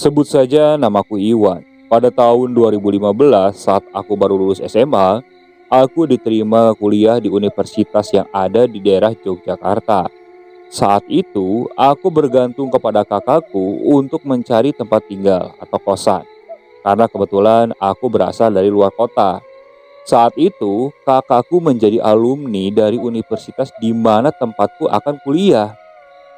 Sebut saja namaku Iwan. Pada tahun 2015 saat aku baru lulus SMA, aku diterima kuliah di universitas yang ada di daerah Yogyakarta. Saat itu, aku bergantung kepada kakakku untuk mencari tempat tinggal atau kosan. Karena kebetulan aku berasal dari luar kota. Saat itu, kakakku menjadi alumni dari universitas di mana tempatku akan kuliah.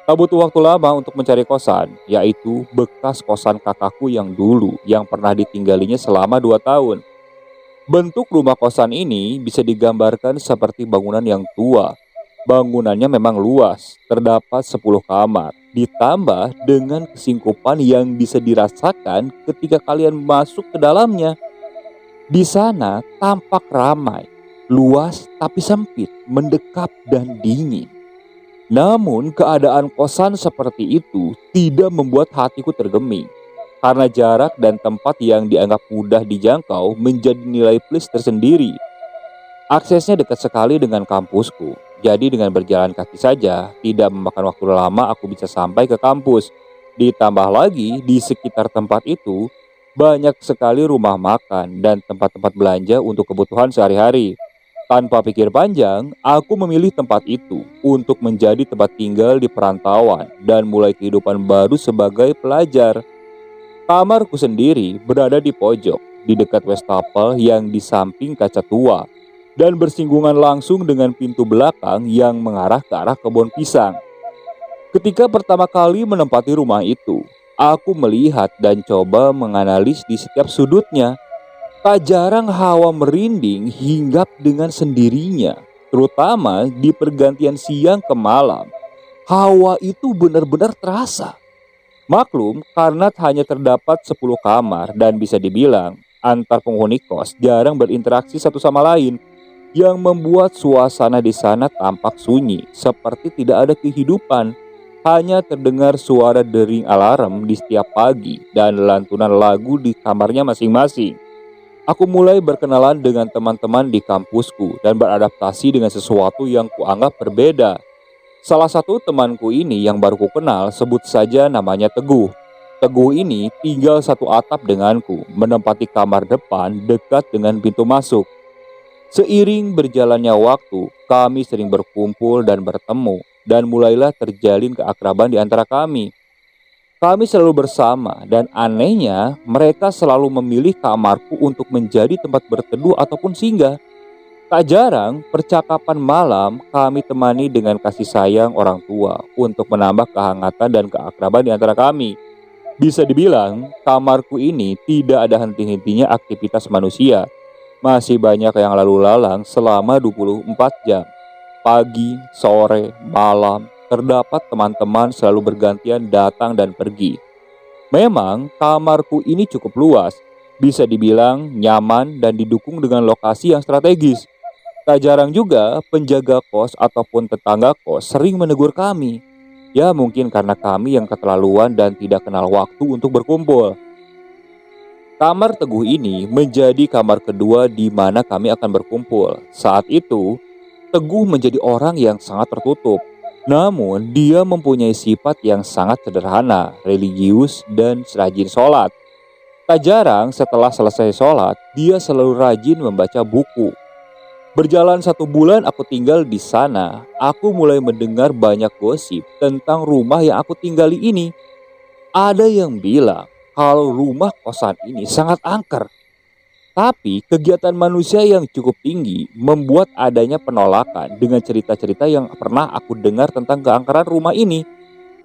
Tak butuh waktu lama untuk mencari kosan, yaitu bekas kosan kakakku yang dulu yang pernah ditinggalinya selama 2 tahun. Bentuk rumah kosan ini bisa digambarkan seperti bangunan yang tua. Bangunannya memang luas, terdapat 10 kamar, ditambah dengan kesingkupan yang bisa dirasakan ketika kalian masuk ke dalamnya. Di sana tampak ramai, luas tapi sempit, mendekap dan dingin. Namun keadaan kosan seperti itu tidak membuat hatiku tergeming. Karena jarak dan tempat yang dianggap mudah dijangkau menjadi nilai plus tersendiri. Aksesnya dekat sekali dengan kampusku. Jadi dengan berjalan kaki saja, tidak memakan waktu lama aku bisa sampai ke kampus. Ditambah lagi di sekitar tempat itu, banyak sekali rumah makan dan tempat-tempat belanja untuk kebutuhan sehari-hari. Tanpa pikir panjang, aku memilih tempat itu untuk menjadi tempat tinggal di perantauan dan mulai kehidupan baru sebagai pelajar. Kamarku sendiri berada di pojok, di dekat wastafel yang di samping kaca tua, dan bersinggungan langsung dengan pintu belakang yang mengarah ke arah kebun pisang. Ketika pertama kali menempati rumah itu, aku melihat dan coba menganalisis di setiap sudutnya. Tak jarang hawa merinding hinggap dengan sendirinya, terutama di pergantian siang ke malam. Hawa itu benar-benar terasa. Maklum, karena hanya terdapat 10 kamar dan bisa dibilang antar penghuni kos jarang berinteraksi satu sama lain, yang membuat suasana di sana tampak sunyi, seperti tidak ada kehidupan. Hanya terdengar suara dering alarm di setiap pagi dan lantunan lagu di kamarnya masing-masing. Aku mulai berkenalan dengan teman-teman di kampusku dan beradaptasi dengan sesuatu yang kuanggap berbeda. Salah satu temanku ini yang baru ku kenal, sebut saja namanya Teguh. Teguh ini tinggal satu atap denganku, menempati kamar depan dekat dengan pintu masuk. Seiring berjalannya waktu, kami sering berkumpul dan bertemu, dan mulailah terjalin keakraban di antara kami. Kami selalu bersama, dan anehnya mereka selalu memilih kamarku untuk menjadi tempat berteduh ataupun singgah. Tak jarang, percakapan malam kami temani dengan kasih sayang orang tua untuk menambah kehangatan dan keakraban di antara kami. Bisa dibilang, kamarku ini tidak ada henti-hentinya aktivitas manusia. Masih banyak yang lalu lalang selama 24 jam. Pagi, sore, malam, terdapat teman-teman selalu bergantian datang dan pergi. Memang, kamarku ini cukup luas. Bisa dibilang nyaman dan didukung dengan lokasi yang strategis. Tak jarang juga penjaga kos ataupun tetangga kos sering menegur kami. Ya mungkin karena kami yang keterlaluan dan tidak kenal waktu untuk berkumpul. Kamar Teguh ini menjadi kamar kedua di mana kami akan berkumpul. Saat itu, Teguh menjadi orang yang sangat tertutup. Namun dia mempunyai sifat yang sangat sederhana, religius dan rajin sholat. Tak jarang setelah selesai sholat, dia selalu rajin membaca buku. Berjalan 1 bulan aku tinggal di sana, aku mulai mendengar banyak gosip tentang rumah yang aku tinggali ini. Ada yang bilang kalau rumah kosan ini sangat angker. Tapi kegiatan manusia yang cukup tinggi membuat adanya penolakan dengan cerita-cerita yang pernah aku dengar tentang keangkeran rumah ini.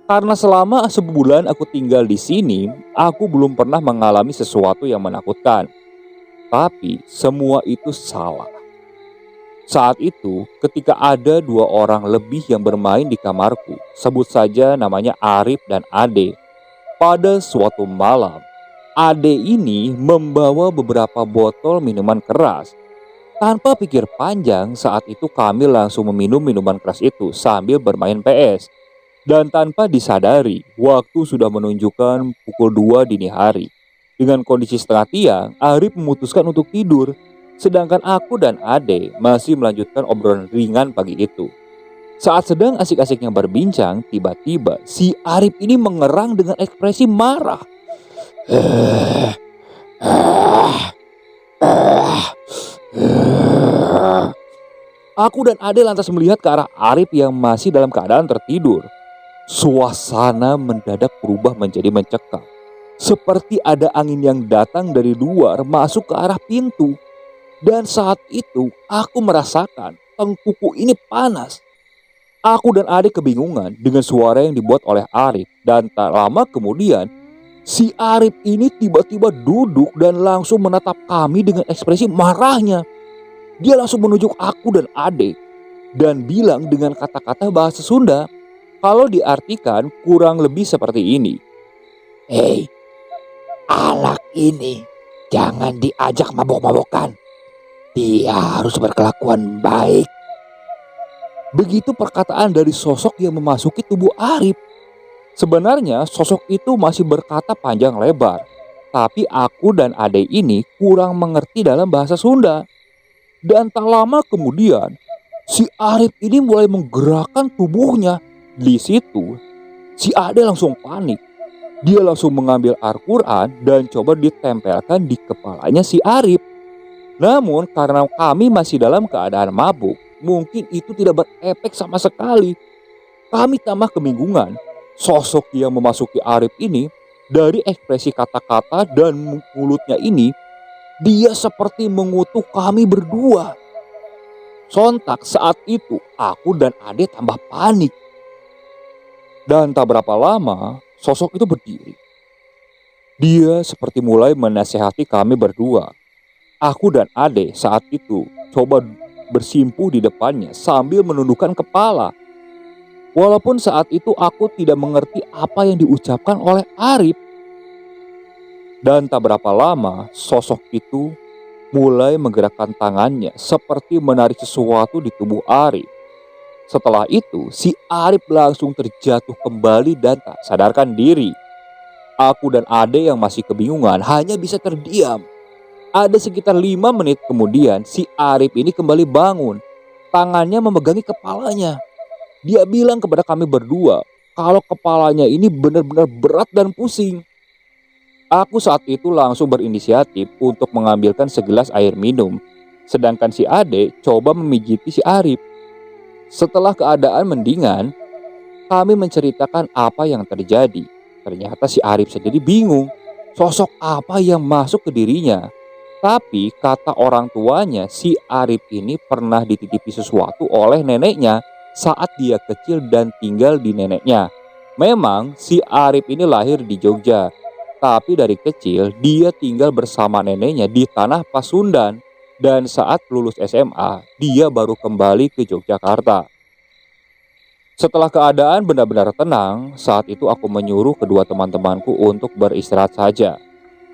Karena selama sebulan aku tinggal di sini, aku belum pernah mengalami sesuatu yang menakutkan. Tapi semua itu salah. Saat itu, ketika ada 2 orang lebih yang bermain di kamarku, sebut saja namanya Arif dan Ade. Pada suatu malam, Ade ini membawa beberapa botol minuman keras. Tanpa pikir panjang, saat itu kami langsung meminum minuman keras itu sambil bermain PS. Dan tanpa disadari, waktu sudah menunjukkan pukul 2 dini hari. Dengan kondisi setengah tiang, Arif memutuskan untuk tidur. Sedangkan aku dan Ade masih melanjutkan obrolan ringan pagi itu. Saat sedang asik-asiknya berbincang, tiba-tiba si Arif ini mengerang dengan ekspresi marah. Aku dan Ade lantas melihat ke arah Arif yang masih dalam keadaan tertidur. Suasana mendadak berubah menjadi mencekam. Seperti ada angin yang datang dari luar masuk ke arah pintu. Dan saat itu aku merasakan tengkuku ini panas. Aku dan Ade kebingungan dengan suara yang dibuat oleh Arif. Dan tak lama kemudian si Arif ini tiba-tiba duduk dan langsung menatap kami dengan ekspresi marahnya. Dia langsung menunjuk aku dan Ade dan bilang dengan kata-kata bahasa Sunda. Kalau diartikan kurang lebih seperti ini. Hei, anak ini jangan diajak mabok-mabokan. Dia harus berkelakuan baik. Begitu perkataan dari sosok yang memasuki tubuh Arif. Sebenarnya sosok itu masih berkata panjang lebar. Tapi aku dan Ade ini kurang mengerti dalam bahasa Sunda. Dan tak lama kemudian si Arif ini mulai menggerakkan tubuhnya. Di situ si Ade langsung panik. Dia langsung mengambil Al-Quran dan coba ditempelkan di kepalanya si Arif. Namun karena kami masih dalam keadaan mabuk, mungkin itu tidak berefek sama sekali. Kami tambah kebingungan. Sosok yang memasuki Arif ini, dari ekspresi kata-kata dan mulutnya ini, dia seperti mengutuk kami berdua. Sontak saat itu aku dan Ade tambah panik. Dan tak berapa lama sosok itu berdiri. Dia seperti mulai menasehati kami berdua. Aku dan Ade saat itu coba bersimpuh di depannya sambil menundukkan kepala. Walaupun saat itu aku tidak mengerti apa yang diucapkan oleh Arif. Dan tak berapa lama sosok itu mulai menggerakkan tangannya seperti menarik sesuatu di tubuh Arif. Setelah itu si Arif langsung terjatuh kembali dan tak sadarkan diri. Aku dan Ade yang masih kebingungan hanya bisa terdiam. Ada sekitar 5 menit kemudian si Arif ini kembali bangun. Tangannya memegangi kepalanya. Dia bilang kepada kami berdua kalau kepalanya ini benar-benar berat dan pusing. Aku saat itu langsung berinisiatif untuk mengambilkan segelas air minum. Sedangkan si Ade coba memijiti si Arif. Setelah keadaan mendingan, kami menceritakan apa yang terjadi. Ternyata si Arif sendiri bingung. Sosok apa yang masuk ke dirinya. Tapi kata orang tuanya, si Arif ini pernah dititipi sesuatu oleh neneknya saat dia kecil dan tinggal di neneknya. Memang si Arif ini lahir di Jogja, tapi dari kecil dia tinggal bersama neneknya di tanah Pasundan. Dan saat lulus SMA, dia baru kembali ke Yogyakarta. Setelah keadaan benar-benar tenang, saat itu aku menyuruh kedua teman-temanku untuk beristirahat saja.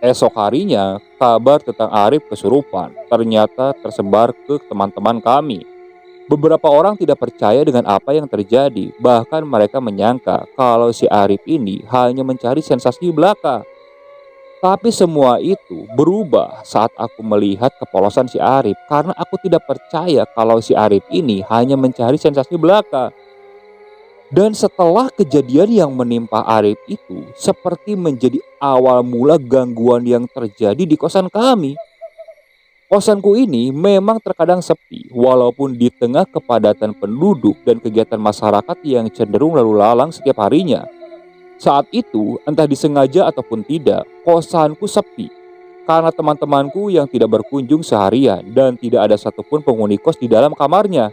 Esok harinya, kabar tentang Arif kesurupan ternyata tersebar ke teman-teman kami. Beberapa orang tidak percaya dengan apa yang terjadi, bahkan mereka menyangka kalau si Arif ini hanya mencari sensasi belaka. Tapi semua itu berubah saat aku melihat kepolosan si Arif karena aku tidak percaya kalau si Arif ini hanya mencari sensasi belaka. Dan setelah kejadian yang menimpa Arif itu seperti menjadi awal mula gangguan yang terjadi di kosan kami. Kosanku ini memang terkadang sepi walaupun di tengah kepadatan penduduk dan kegiatan masyarakat yang cenderung lalu lalang setiap harinya. Saat itu, entah disengaja ataupun tidak, kosanku sepi karena teman-temanku yang tidak berkunjung seharian dan tidak ada satupun penghuni kos di dalam kamarnya.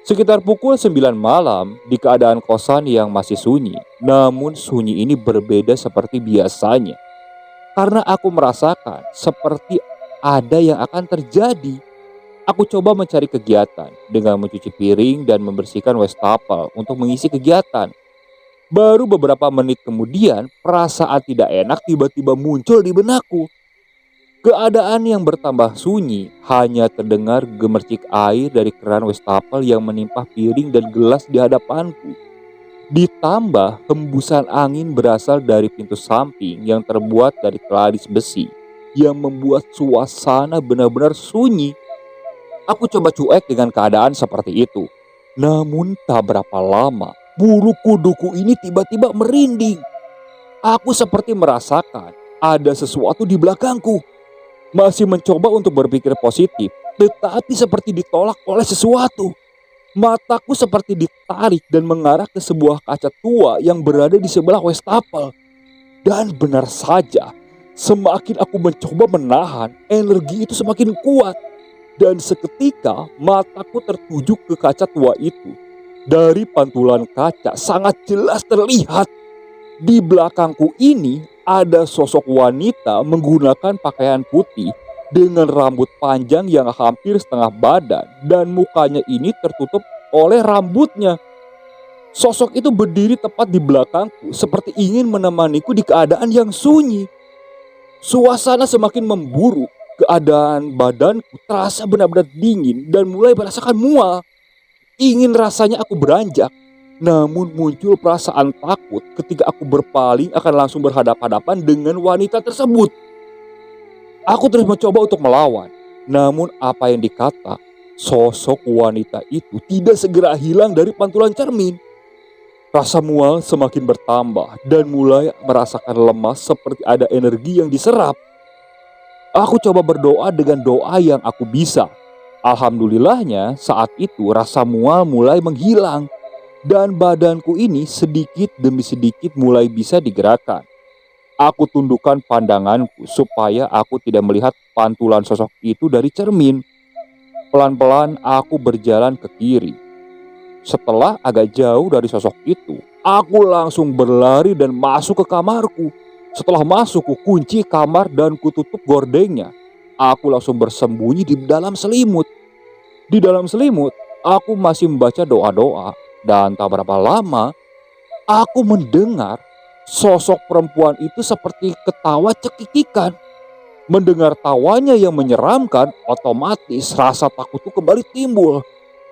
Sekitar pukul 9 malam, di keadaan kosan yang masih sunyi, namun sunyi ini berbeda seperti biasanya. Karena aku merasakan seperti ada yang akan terjadi. Aku coba mencari kegiatan dengan mencuci piring dan membersihkan wastafel untuk mengisi kegiatan. Baru beberapa menit kemudian, perasaan tidak enak tiba-tiba muncul di benakku. Keadaan yang bertambah sunyi, hanya terdengar gemercik air dari keran wastafel yang menimpa piring dan gelas di hadapanku. Ditambah hembusan angin berasal dari pintu samping yang terbuat dari telalis besi, yang membuat suasana benar-benar sunyi. Aku coba cuek dengan keadaan seperti itu. Namun tak berapa lama, bulu kuduku ini tiba-tiba merinding. Aku seperti merasakan ada sesuatu di belakangku. Masih mencoba untuk berpikir positif, tetapi seperti ditolak oleh sesuatu. Mataku seperti ditarik dan mengarah ke sebuah kaca tua yang berada di sebelah wastafel. Dan benar saja, semakin aku mencoba menahan, energi itu semakin kuat. Dan seketika mataku tertuju ke kaca tua itu. Dari pantulan kaca sangat jelas terlihat. Di belakangku ini ada sosok wanita menggunakan pakaian putih dengan rambut panjang yang hampir setengah badan dan mukanya ini tertutup oleh rambutnya. Sosok itu berdiri tepat di belakangku seperti ingin menemaniku di keadaan yang sunyi. Suasana semakin memburuk, keadaan badanku terasa benar-benar dingin dan mulai merasakan mual. Ingin rasanya aku beranjak. Namun muncul perasaan takut ketika aku berpaling akan langsung berhadapan-hadapan dengan wanita tersebut. Aku terus mencoba untuk melawan. Namun apa yang dikata, sosok wanita itu tidak segera hilang dari pantulan cermin. Rasa mual semakin bertambah dan mulai merasakan lemas seperti ada energi yang diserap. Aku coba berdoa dengan doa yang aku bisa. Alhamdulillahnya saat itu rasa mual mulai menghilang. Dan badanku ini sedikit demi sedikit mulai bisa digerakkan. Aku tundukkan pandanganku supaya aku tidak melihat pantulan sosok itu dari cermin. Pelan-pelan aku berjalan ke kiri. Setelah agak jauh dari sosok itu, aku langsung berlari dan masuk ke kamarku. Setelah masuk, ku kunci kamar dan kututup gordengnya. Aku langsung bersembunyi di dalam selimut. Di dalam selimut, aku masih membaca doa-doa. Dan tak berapa lama, aku mendengar sosok perempuan itu seperti ketawa cekikikan. Mendengar tawanya yang menyeramkan, otomatis rasa takutku kembali timbul.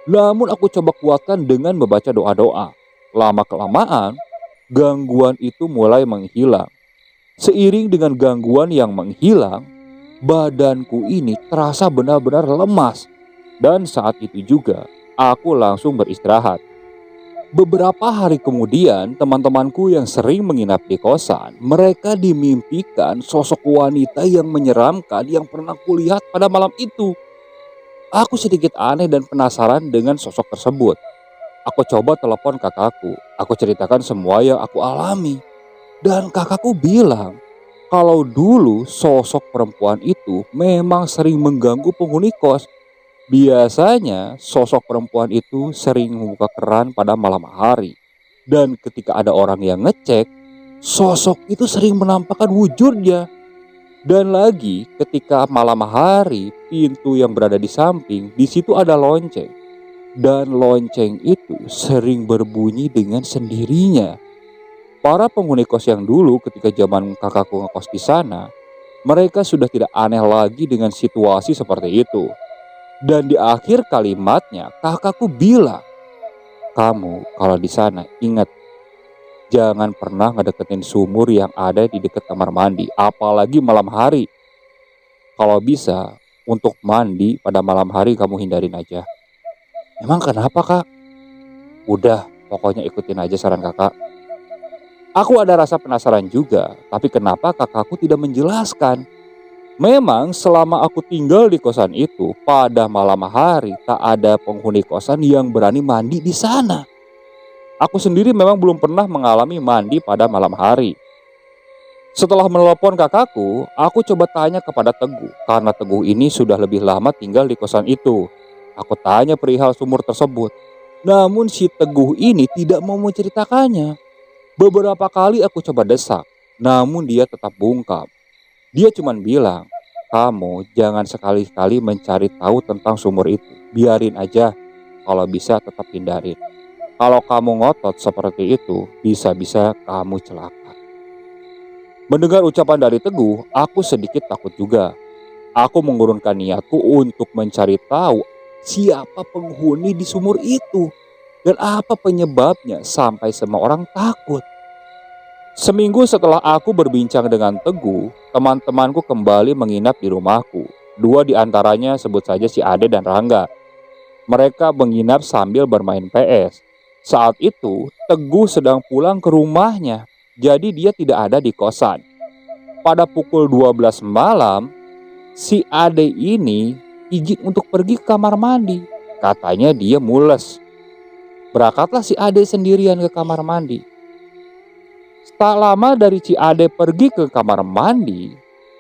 Namun aku coba kuatkan dengan membaca doa-doa. Lama-kelamaan, gangguan itu mulai menghilang. Seiring dengan gangguan yang menghilang, badanku ini terasa benar-benar lemas. Dan saat itu juga, aku langsung beristirahat. Beberapa hari kemudian, teman-temanku yang sering menginap di kosan, mereka dimimpikan sosok wanita yang menyeramkan yang pernah kulihat pada malam itu. Aku sedikit aneh dan penasaran dengan sosok tersebut. Aku coba telepon kakakku. Aku ceritakan semua yang aku alami. Dan kakakku bilang, kalau dulu sosok perempuan itu memang sering mengganggu penghuni kos. Biasanya sosok perempuan itu sering membuka keran pada malam hari. Dan ketika ada orang yang ngecek, sosok itu sering menampakkan wujudnya. Dan lagi ketika malam hari, pintu yang berada di samping, di situ ada lonceng. Dan lonceng itu sering berbunyi dengan sendirinya. Para penghuni kos yang dulu ketika zaman kakakku ngekos di sana, mereka sudah tidak aneh lagi dengan situasi seperti itu. Dan di akhir kalimatnya kakakku bilang, kamu kalau di sana ingat, jangan pernah ngedeketin sumur yang ada di dekat kamar mandi, apalagi malam hari. Kalau bisa untuk mandi pada malam hari kamu hindarin aja. Emang kenapa kak? Udah, pokoknya ikutin aja saran kakak. Aku ada rasa penasaran juga, tapi kenapa kakakku tidak menjelaskan? Memang selama aku tinggal di kosan itu, pada malam hari tak ada penghuni kosan yang berani mandi di sana. Aku sendiri memang belum pernah mengalami mandi pada malam hari. Setelah menelpon kakakku, aku coba tanya kepada Teguh, karena Teguh ini sudah lebih lama tinggal di kosan itu. Aku tanya perihal sumur tersebut. Namun si Teguh ini tidak mau menceritakannya. Beberapa kali aku coba desak, namun dia tetap bungkam. Dia cuma bilang, kamu jangan sekali-kali mencari tahu tentang sumur itu. Biarin aja, kalau bisa tetap hindarin. Kalau kamu ngotot seperti itu, bisa-bisa kamu celaka. Mendengar ucapan dari Teguh, aku sedikit takut juga. Aku mengurunkan niatku untuk mencari tahu siapa penghuni di sumur itu. Dan apa penyebabnya sampai semua orang takut. Seminggu setelah aku berbincang dengan Teguh, teman-temanku kembali menginap di rumahku. 2 di antaranya sebut saja si Ade dan Rangga. Mereka menginap sambil bermain PS. Saat itu, Teguh sedang pulang ke rumahnya, jadi dia tidak ada di kosan. pada pukul 12 malam, si Ade ini izin untuk pergi ke kamar mandi. Katanya dia mules. Berangkatlah si Ade sendirian ke kamar mandi. Tak lama dari si Ade pergi ke kamar mandi,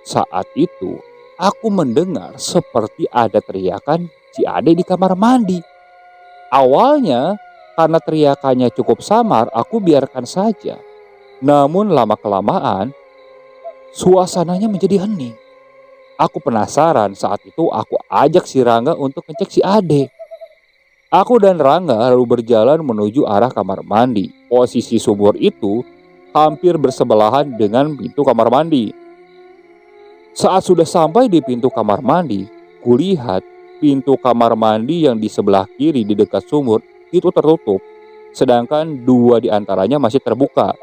saat itu aku mendengar seperti ada teriakan si Ade di kamar mandi. Awalnya karena teriakannya cukup samar, aku biarkan saja. Namun lama-kelamaan suasananya menjadi hening. Aku penasaran, saat itu aku ajak si Rangga untuk ngecek si Ade. Aku dan Rangga lalu berjalan menuju arah kamar mandi. Posisi sumur itu hampir bersebelahan dengan pintu kamar mandi. Saat sudah sampai di pintu kamar mandi, kulihat pintu kamar mandi yang di sebelah kiri di dekat sumur itu tertutup, sedangkan 2 di antaranya masih terbuka.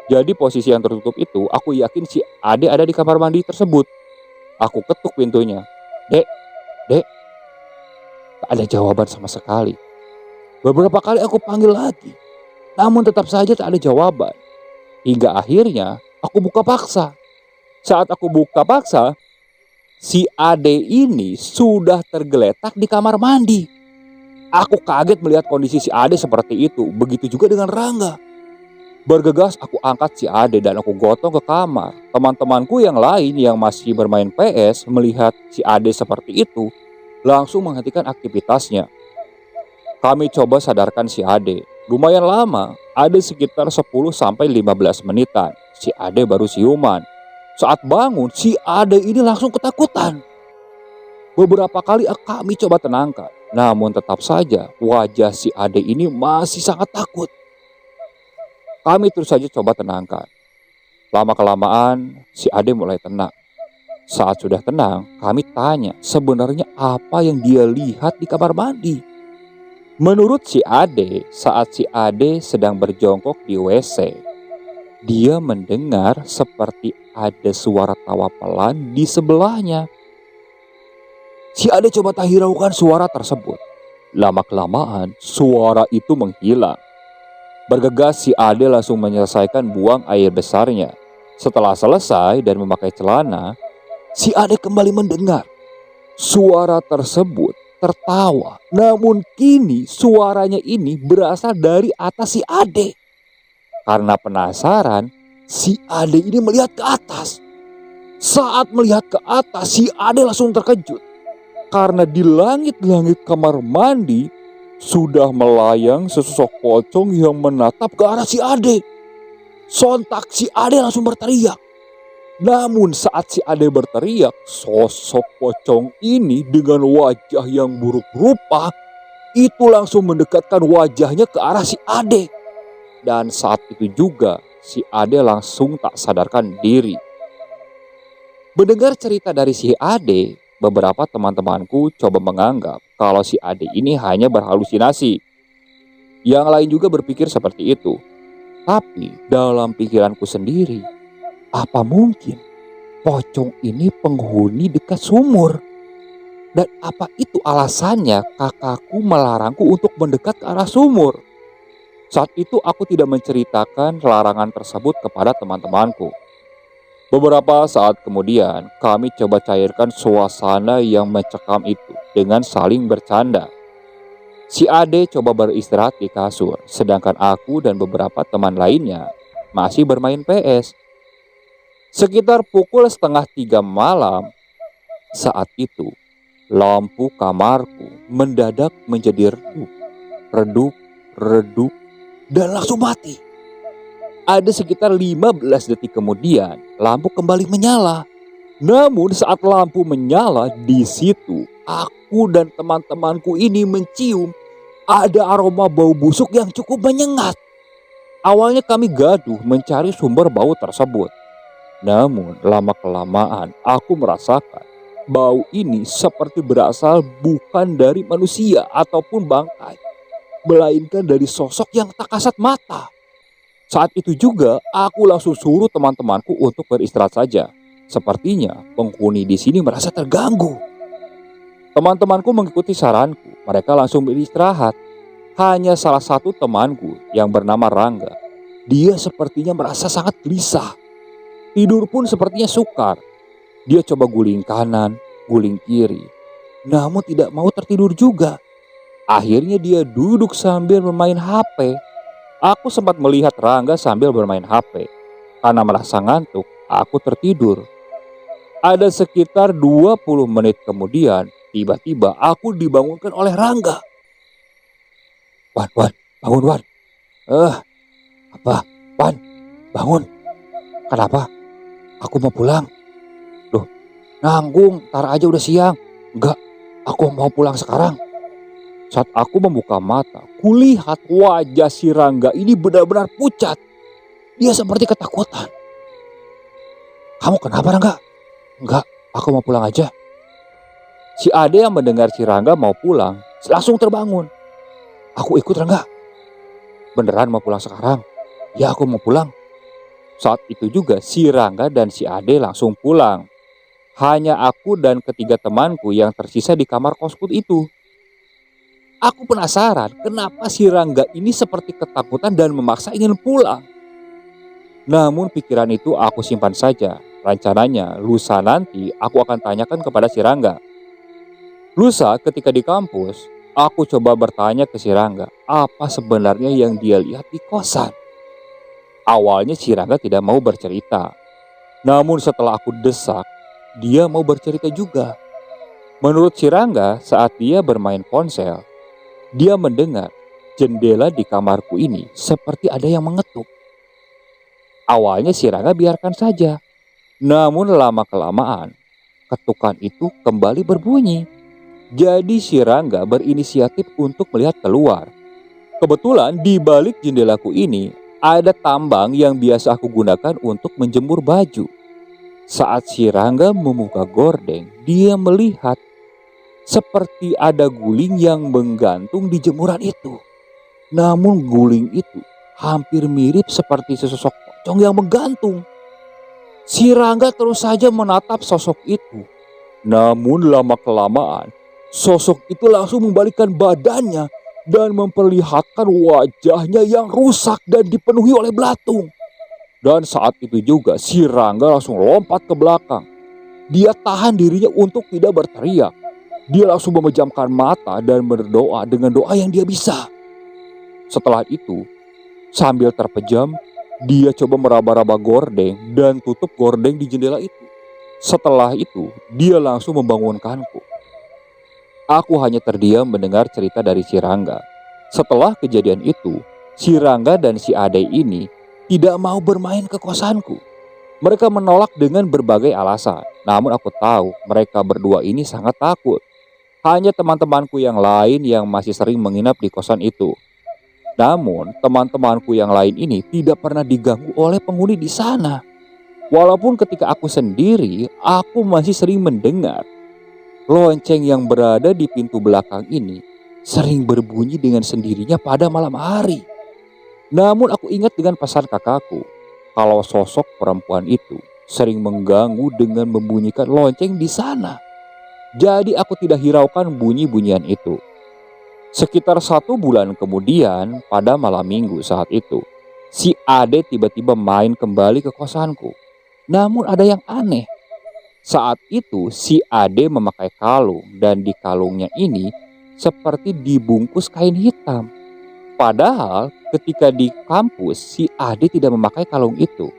Jadi posisi yang tertutup itu, aku yakin si Ade ada di kamar mandi tersebut. Aku ketuk pintunya. Dek, dek. Tak ada jawaban sama sekali. Beberapa kali aku panggil lagi, namun tetap saja tak ada jawaban. Hingga akhirnya aku buka paksa. Saat aku buka paksa, si Ade ini sudah tergeletak di kamar mandi. Aku kaget melihat kondisi si Ade seperti itu. Begitu juga dengan Rangga. Bergegas aku angkat si Ade dan aku gotong ke kamar. Teman-temanku yang lain yang masih bermain PS melihat si Ade seperti itu langsung menghentikan aktivitasnya. Kami coba sadarkan si Ade. Lumayan lama, ada sekitar 10-15 menitan. Si Ade baru siuman. Saat bangun, si Ade ini langsung ketakutan. Beberapa kali kami coba tenangkan, namun tetap saja wajah si Ade ini masih sangat takut. Kami terus saja coba tenangkan. Lama-kelamaan, si Ade mulai tenang. Saat sudah tenang, kami tanya sebenarnya apa yang dia lihat di kamar mandi. Menurut si Ade, saat si Ade sedang berjongkok di WC, dia mendengar seperti ada suara tawa pelan di sebelahnya. Si Ade coba tak hiraukan suara tersebut. Lama-kelamaan, suara itu menghilang. Bergegas si Ade langsung menyelesaikan buang air besarnya. Setelah selesai dan memakai celana, si Ade kembali mendengar suara tersebut tertawa. Namun kini suaranya ini berasal dari atas si Ade. Karena penasaran, si Ade ini melihat ke atas. Saat melihat ke atas, si Ade langsung terkejut. Karena di langit-langit kamar mandi sudah melayang sesosok pocong yang menatap ke arah si Ade. Sontak si Ade langsung berteriak. Namun saat si Ade berteriak, sosok pocong ini dengan wajah yang buruk rupa itu langsung mendekatkan wajahnya ke arah si Ade. Dan saat itu juga si Ade langsung tak sadarkan diri. Mendengar cerita dari si Ade, beberapa teman-temanku coba menganggap kalau si Ade ini hanya berhalusinasi. Yang lain juga berpikir seperti itu. Tapi dalam pikiranku sendiri, apa mungkin pocong ini penghuni dekat sumur? Dan apa itu alasannya kakakku melarangku untuk mendekat ke arah sumur? Saat itu aku tidak menceritakan larangan tersebut kepada teman-temanku. Beberapa saat kemudian kami coba cairkan suasana yang mencekam itu dengan saling bercanda. Si Ade coba beristirahat di kasur, sedangkan aku dan beberapa teman lainnya masih bermain PS. Sekitar pukul 2:30 malam, saat itu lampu kamarku mendadak menjadi redup, dan langsung mati. Ada sekitar 15 detik kemudian, lampu kembali menyala. Namun saat lampu menyala, di situ aku dan teman-temanku ini mencium ada aroma bau busuk yang cukup menyengat. Awalnya kami gaduh mencari sumber bau tersebut. Namun lama-kelamaan aku merasakan bau ini seperti berasal bukan dari manusia ataupun bangkai, melainkan dari sosok yang tak kasat mata. Saat itu juga aku langsung suruh teman-temanku untuk beristirahat saja. Sepertinya penghuni di sini merasa terganggu. Teman-temanku mengikuti saranku. Mereka langsung beristirahat. Hanya salah satu temanku yang bernama Rangga. Dia sepertinya merasa sangat gelisah. Tidur pun sepertinya sukar. Dia coba guling kanan, guling kiri, namun tidak mau tertidur juga. Akhirnya dia duduk sambil bermain HP. Aku sempat melihat Rangga sambil bermain HP. Karena merasa ngantuk, aku tertidur. Ada sekitar 20 menit kemudian, tiba-tiba aku dibangunkan oleh Rangga. "Wan, Wan, bangun Wan. Apa? Wan, bangun. Kenapa? Aku mau pulang." "Loh, nanggung, tar aja udah siang." "Enggak, aku mau pulang sekarang." Saat aku membuka mata, kulihat wajah si Rangga ini benar-benar pucat. Dia seperti ketakutan. "Kamu kenapa Rangga?" "Enggak, aku mau pulang aja." Si Ade yang mendengar si Rangga mau pulang, langsung terbangun. "Aku ikut Rangga." "Beneran mau pulang sekarang?" "Ya, aku mau pulang." Saat itu juga si Rangga dan si Ade langsung pulang. Hanya aku dan ketiga temanku yang tersisa di kamar kosku itu. Aku penasaran kenapa si Rangga ini seperti ketakutan dan memaksa ingin pulang. Namun pikiran itu aku simpan saja. Rencananya lusa nanti aku akan tanyakan kepada si Rangga. Lusa ketika di kampus, aku coba bertanya ke si Rangga apa sebenarnya yang dia lihat di kosan. Awalnya si Rangga tidak mau bercerita. Namun setelah aku desak, dia mau bercerita juga. Menurut si Rangga, saat dia bermain ponsel, dia mendengar jendela di kamarku ini seperti ada yang mengetuk. Awalnya si Rangga biarkan saja. Namun lama-kelamaan, ketukan itu kembali berbunyi. Jadi si Rangga berinisiatif untuk melihat keluar. Kebetulan di balik jendelaku ini ada tambang yang biasa aku gunakan untuk menjemur baju. Saat si Rangga membuka gordeng, dia melihat seperti ada guling yang menggantung di jemuran itu. Namun guling itu hampir mirip seperti sesosok pocong yang menggantung. Si Rangga terus saja menatap sosok itu. Namun lama-kelamaan, sosok itu langsung membalikkan badannya dan memperlihatkan wajahnya yang rusak dan dipenuhi oleh belatung. Dan saat itu juga si Rangga langsung lompat ke belakang. Dia tahan dirinya untuk tidak berteriak. Dia langsung memejamkan mata dan berdoa dengan doa yang dia bisa. Setelah itu, sambil terpejam, dia coba meraba-raba gordeng dan tutup gordeng di jendela itu. Setelah itu, dia langsung membangunkanku. Aku hanya terdiam mendengar cerita dari si Rangga. Setelah kejadian itu, si Rangga dan si Ade ini tidak mau bermain ke kosanku. Mereka menolak dengan berbagai alasan. Namun aku tahu mereka berdua ini sangat takut. Hanya teman-temanku yang lain yang masih sering menginap di kosan itu. Namun teman-temanku yang lain ini tidak pernah diganggu oleh penghuni di sana. Walaupun ketika aku sendiri, aku masih sering mendengar lonceng yang berada di pintu belakang ini sering berbunyi dengan sendirinya pada malam hari. Namun aku ingat dengan pesan kakakku, kalau sosok perempuan itu sering mengganggu dengan membunyikan lonceng di sana. Jadi aku tidak hiraukan bunyi-bunyian itu. Sekitar 1 bulan kemudian, pada malam minggu saat itu, si Ade tiba-tiba main kembali ke kosanku. Namun ada yang aneh. Saat itu si Ade memakai kalung dan di kalungnya ini seperti dibungkus kain hitam. Padahal ketika di kampus si Ade tidak memakai kalung itu.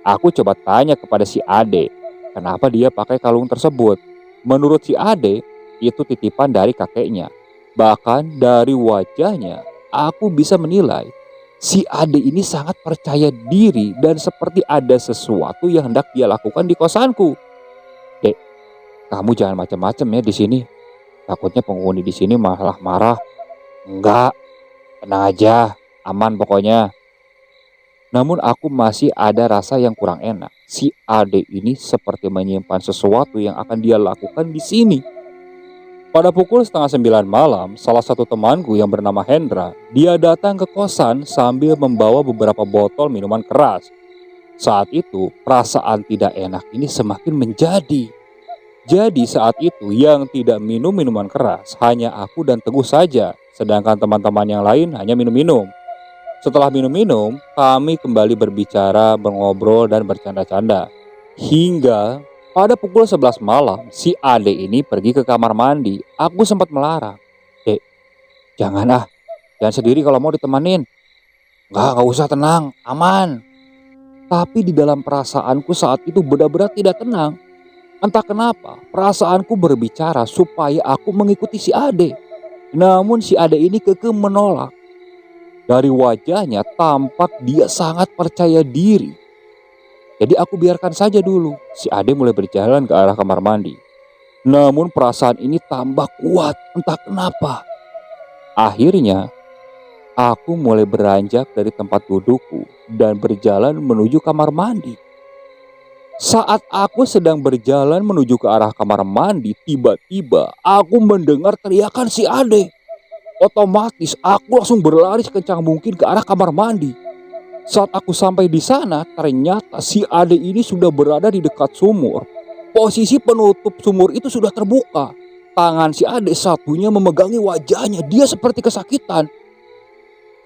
Aku coba tanya kepada si Ade, kenapa dia pakai kalung tersebut. Menurut si Ade, itu titipan dari kakeknya. Bahkan dari wajahnya, aku bisa menilai si Ade ini sangat percaya diri dan seperti ada sesuatu yang hendak dia lakukan di kosanku. "Dek, kamu jangan macam-macam ya di sini. Takutnya penghuni di sini malah marah." "Enggak, tenang aja, aman pokoknya." Namun aku masih ada rasa yang kurang enak. Si Ade ini seperti menyimpan sesuatu yang akan dia lakukan di sini. Pada pukul 8:30 malam, salah satu temanku yang bernama Hendra, dia datang ke kosan sambil membawa beberapa botol minuman keras. Saat itu, perasaan tidak enak ini semakin menjadi. Jadi saat itu yang tidak minum minuman keras hanya aku dan Teguh saja, sedangkan teman-teman yang lain hanya minum-minum. Setelah minum-minum, kami kembali berbicara, mengobrol, dan bercanda-canda. Hingga pada pukul 11 malam, si Ade ini pergi ke kamar mandi. Aku sempat melarang. Dek, jangan ah, jangan sendiri kalau mau ditemanin. Nggak usah, tenang, aman. Tapi di dalam perasaanku saat itu benar-benar tidak tenang. Entah kenapa, perasaanku berbicara supaya aku mengikuti si Ade. Namun si Ade ini kekeh menolak. Dari wajahnya tampak dia sangat percaya diri. Jadi aku biarkan saja dulu. Si Ade mulai berjalan ke arah kamar mandi. Namun perasaan ini tambah kuat, entah kenapa. Akhirnya, aku mulai beranjak dari tempat dudukku dan berjalan menuju kamar mandi. Saat aku sedang berjalan menuju ke arah kamar mandi, tiba-tiba aku mendengar teriakan si Ade. Otomatis aku langsung berlari sekencang mungkin ke arah kamar mandi. Saat aku sampai di sana, ternyata si Ade ini sudah berada di dekat sumur. Posisi penutup sumur itu sudah terbuka. Tangan si Ade satunya memegangi wajahnya, dia seperti kesakitan.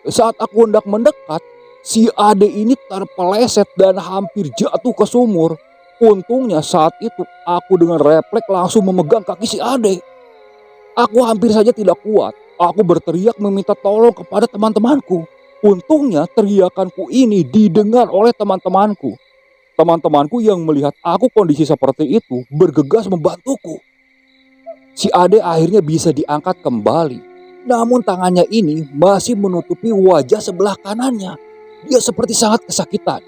Saat aku hendak mendekat, si Ade ini terpeleset dan hampir jatuh ke sumur. Untungnya saat itu aku dengan refleks langsung memegang kaki si Ade. Aku hampir saja tidak kuat. Aku berteriak meminta tolong kepada teman-temanku. Untungnya teriakanku ini didengar oleh teman-temanku. Teman-temanku yang melihat aku kondisi seperti itu bergegas membantuku. Si Ade akhirnya bisa diangkat kembali. Namun tangannya ini masih menutupi wajah sebelah kanannya. Dia seperti sangat kesakitan.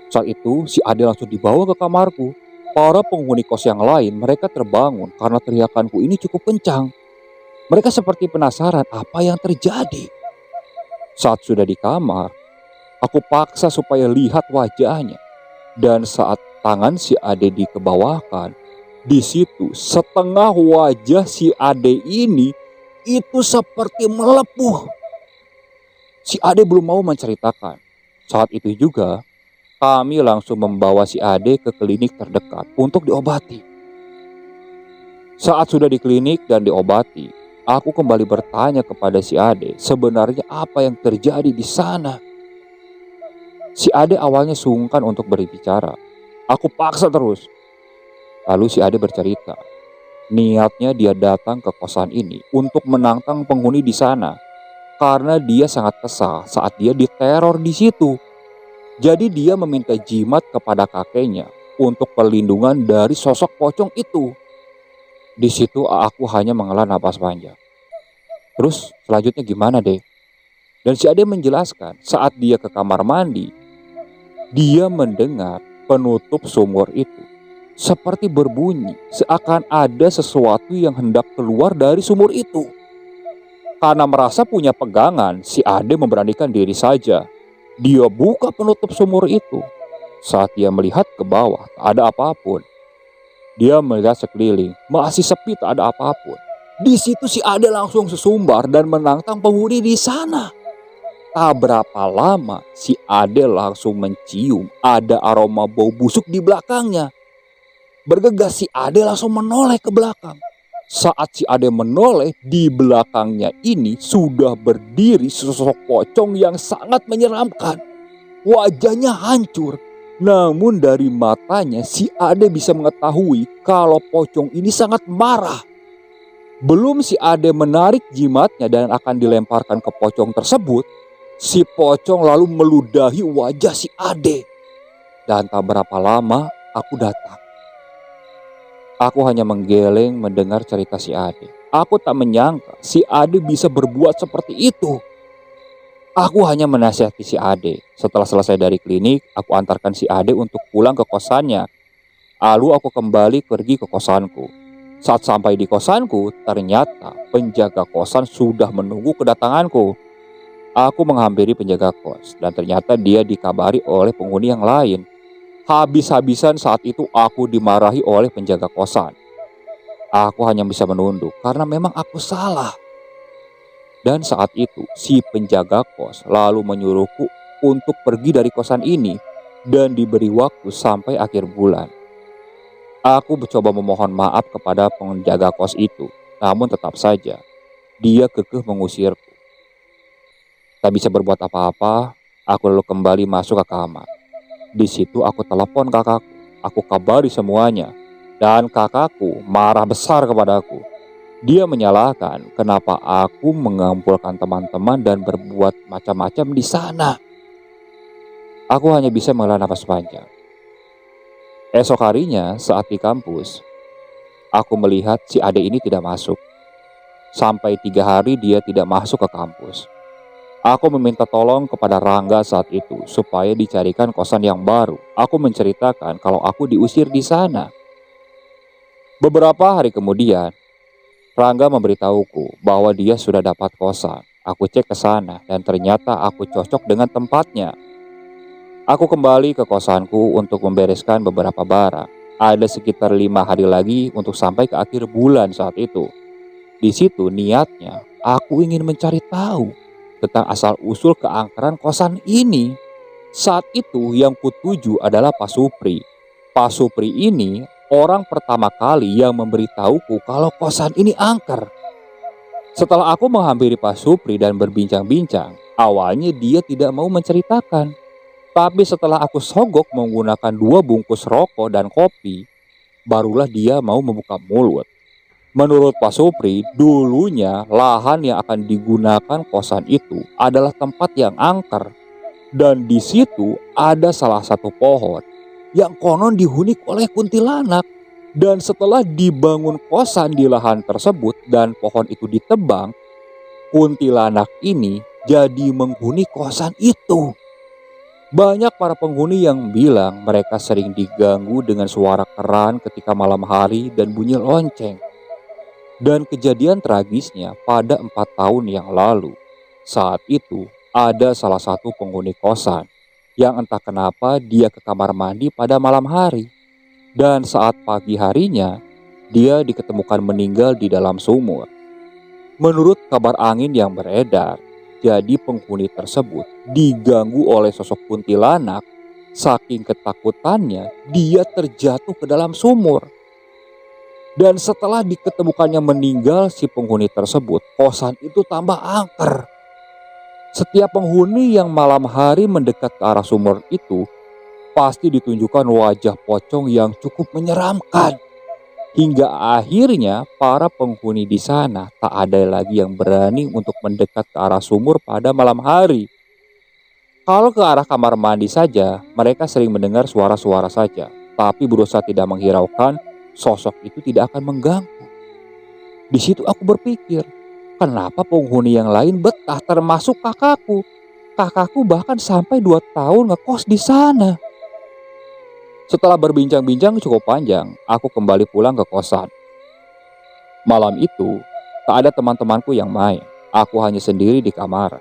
Saat itu si Ade langsung dibawa ke kamarku. Para penghuni kos yang lain mereka terbangun karena teriakanku ini cukup kencang. Mereka seperti penasaran apa yang terjadi. Saat sudah di kamar, aku paksa supaya lihat wajahnya. Dan saat tangan si Ade dikebawahkan, di situ setengah wajah si Ade ini itu seperti melepuh. Si Ade belum mau menceritakan. Saat itu juga kami langsung membawa si Ade ke klinik terdekat untuk diobati. Saat sudah di klinik dan diobati, aku kembali bertanya kepada si Ade sebenarnya apa yang terjadi di sana. Si Ade awalnya sungkan untuk berbicara. Aku paksa terus. Lalu si Ade bercerita. Niatnya dia datang ke kosan ini untuk menantang penghuni di sana. Karena dia sangat kesal saat dia diteror di situ. Jadi dia meminta jimat kepada kakeknya untuk perlindungan dari sosok pocong itu. Di situ aku hanya menghela napas panjang. Terus selanjutnya gimana deh? Dan si Ade menjelaskan saat dia ke kamar mandi, dia mendengar penutup sumur itu seperti berbunyi seakan ada sesuatu yang hendak keluar dari sumur itu. Karena merasa punya pegangan, si Ade memberanikan diri saja. Dia buka penutup sumur itu. Saat dia melihat ke bawah, tak ada apapun. Dia melihat sekeliling, masih sepi, tak ada apapun. Di situ si Ade langsung sesumbar dan menantang penghuni di sana. Tak berapa lama si Ade langsung mencium ada aroma bau busuk di belakangnya. Bergegas si Ade langsung menoleh ke belakang. Saat si Ade menoleh, di belakangnya ini sudah berdiri sosok pocong yang sangat menyeramkan. Wajahnya hancur. Namun dari matanya si Ade bisa mengetahui kalau pocong ini sangat marah. Belum si Ade menarik jimatnya dan akan dilemparkan ke pocong tersebut, si pocong lalu meludahi wajah si Ade. Dan tak berapa lama aku datang. Aku hanya menggeleng mendengar cerita si Ade. Aku tak menyangka si Ade bisa berbuat seperti itu. Aku hanya menasihati si Ade. Setelah selesai dari klinik, aku antarkan si Ade untuk pulang ke kosannya. Lalu aku kembali pergi ke kosanku. Saat sampai di kosanku, ternyata penjaga kosan sudah menunggu kedatanganku. Aku menghampiri penjaga kos dan ternyata dia dikabari oleh penghuni yang lain. Habis-habisan saat itu aku dimarahi oleh penjaga kosan. Aku hanya bisa menunduk karena memang aku salah. Dan saat itu si penjaga kos lalu menyuruhku untuk pergi dari kosan ini dan diberi waktu sampai akhir bulan. Aku mencoba memohon maaf kepada penjaga kos itu, namun tetap saja dia kekeh mengusirku. Tak bisa berbuat apa-apa, aku lalu kembali masuk ke kamar. Di situ aku telepon kakakku, aku kabari semuanya. Dan kakakku marah besar kepadaku. Dia menyalahkan kenapa aku mengumpulkan teman-teman dan berbuat macam-macam di sana. Aku hanya bisa menghela nafas panjang. Esok harinya saat di kampus, aku melihat si adik ini tidak masuk. Sampai 3 hari dia tidak masuk ke kampus. Aku meminta tolong kepada Rangga saat itu supaya dicarikan kosan yang baru. Aku menceritakan kalau aku diusir di sana. Beberapa hari kemudian, Rangga memberitahuku bahwa dia sudah dapat kosan. Aku cek ke sana dan ternyata aku cocok dengan tempatnya. Aku kembali ke kosanku untuk membereskan beberapa barang. Ada sekitar 5 hari lagi untuk sampai ke akhir bulan saat itu. Di situ niatnya aku ingin mencari tahu tentang asal-usul keangkeran kosan ini. Saat itu yang kutuju adalah Pak Supri. Pak Supri ini orang pertama kali yang memberitahuku kalau kosan ini angker. Setelah aku menghampiri Pak Supri dan berbincang-bincang, awalnya dia tidak mau menceritakan. Tapi setelah aku sogok menggunakan 2 bungkus rokok dan kopi, barulah dia mau membuka mulut. Menurut Pak Supri, dulunya lahan yang akan digunakan kosan itu adalah tempat yang angker. Dan di situ ada salah satu pohon yang konon dihuni oleh kuntilanak. Dan setelah dibangun kosan di lahan tersebut dan pohon itu ditebang, kuntilanak ini jadi menghuni kosan itu. Banyak para penghuni yang bilang mereka sering diganggu dengan suara keran ketika malam hari dan bunyi lonceng. Dan kejadian tragisnya pada 4 tahun yang lalu. Saat itu ada salah satu penghuni kosan yang entah kenapa dia ke kamar mandi pada malam hari. Dan saat pagi harinya dia diketemukan meninggal di dalam sumur. Menurut kabar angin yang beredar, jadi penghuni tersebut diganggu oleh sosok kuntilanak. Saking ketakutannya dia terjatuh ke dalam sumur. Dan setelah diketemukannya meninggal si penghuni tersebut, kosan itu tambah angker. Setiap penghuni yang malam hari mendekat ke arah sumur itu pasti ditunjukkan wajah pocong yang cukup menyeramkan. Hingga akhirnya para penghuni di sana tak ada lagi yang berani untuk mendekat ke arah sumur pada malam hari. Kalau ke arah kamar mandi saja, mereka sering mendengar suara-suara saja, tapi berusaha tidak menghiraukan. Sosok itu tidak akan mengganggu. Di situ aku berpikir, kenapa penghuni yang lain betah termasuk kakakku? Kakakku bahkan sampai 2 tahun ngekos di sana. Setelah berbincang-bincang cukup panjang, aku kembali pulang ke kosan. Malam itu, tak ada teman-temanku yang main. Aku hanya sendiri di kamar.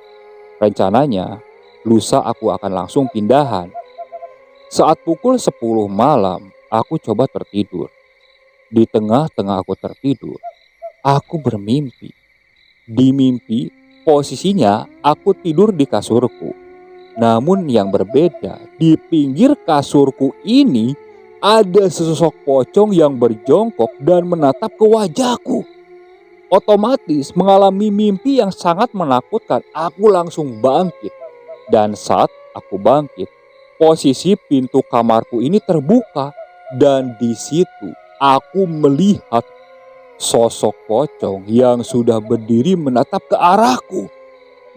Rencananya, lusa aku akan langsung pindahan. Saat pukul 10 malam, aku coba tertidur. Di tengah-tengah aku tertidur, aku bermimpi. Di mimpi, posisinya aku tidur di kasurku. Namun yang berbeda, di pinggir kasurku ini ada sesosok pocong yang berjongkok dan menatap ke wajahku. Otomatis mengalami mimpi yang sangat menakutkan, aku langsung bangkit. Dan saat aku bangkit, posisi pintu kamarku ini terbuka dan di situ aku melihat sosok pocong yang sudah berdiri menatap ke arahku.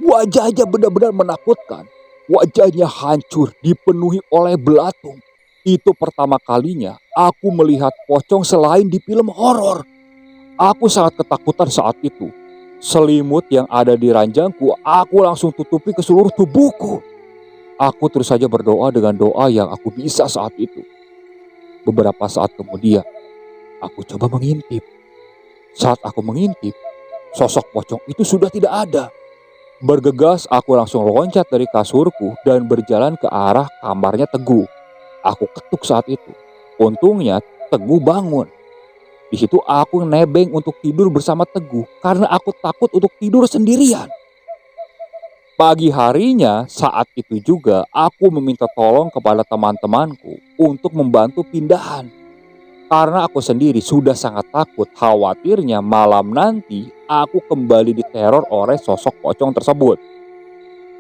Wajahnya benar-benar menakutkan. Wajahnya hancur, dipenuhi oleh belatung. Itu pertama kalinya aku melihat pocong selain di film horor. Aku sangat ketakutan saat itu. Selimut yang ada di ranjangku aku langsung tutupi ke seluruh tubuhku. Aku terus saja berdoa dengan doa yang aku bisa saat itu. Beberapa saat kemudian, aku coba mengintip. Saat aku mengintip, sosok pocong itu sudah tidak ada. Bergegas aku langsung loncat dari kasurku dan berjalan ke arah kamarnya Teguh. Aku ketuk saat itu. Untungnya Teguh bangun. Di situ aku nebeng untuk tidur bersama Teguh karena aku takut untuk tidur sendirian. Pagi harinya saat itu juga aku meminta tolong kepada teman-temanku untuk membantu pindahan. Karena aku sendiri sudah sangat takut, khawatirnya malam nanti aku kembali diteror oleh sosok pocong tersebut.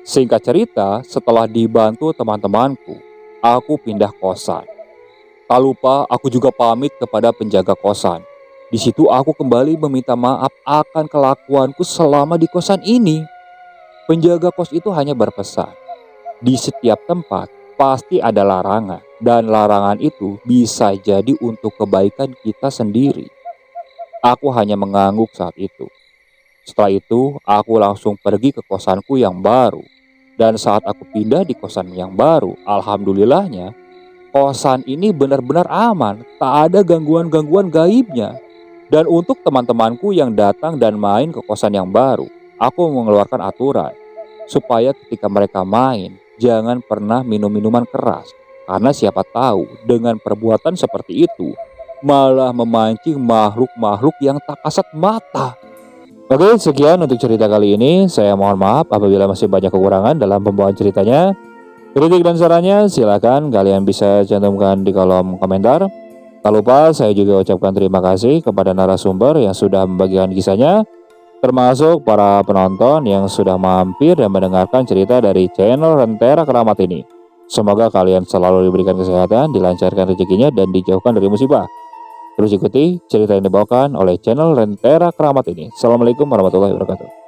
Singkat cerita, setelah dibantu teman-temanku, aku pindah kosan. Tak lupa aku juga pamit kepada penjaga kosan. Di situ aku kembali meminta maaf akan kelakuanku selama di kosan ini. Penjaga kos itu hanya berpesan, di setiap tempat pasti ada larangan, dan larangan itu bisa jadi untuk kebaikan kita sendiri. Aku hanya mengangguk saat itu. Setelah itu, aku langsung pergi ke kosanku yang baru. Dan saat aku pindah di kosan yang baru, alhamdulillahnya, kosan ini benar-benar aman, tak ada gangguan-gangguan gaibnya. Dan untuk teman-temanku yang datang dan main ke kosan yang baru, aku mengeluarkan aturan supaya ketika mereka main, jangan pernah minum minuman keras. Karena siapa tahu dengan perbuatan seperti itu malah memancing makhluk-makhluk yang tak kasat mata. Oke, sekian untuk cerita kali ini. Saya mohon maaf apabila masih banyak kekurangan dalam pembawaan ceritanya. Kritik dan sarannya silakan kalian bisa cantumkan di kolom komentar. Tak lupa saya juga ucapkan terima kasih kepada narasumber yang sudah membagikan kisahnya, termasuk para penonton yang sudah mampir dan mendengarkan cerita dari channel Rentera Keramat ini. Semoga kalian selalu diberikan kesehatan, dilancarkan rezekinya, dan dijauhkan dari musibah. Terus ikuti cerita yang dibawakan oleh channel Rentera Keramat ini. Assalamualaikum warahmatullahi wabarakatuh.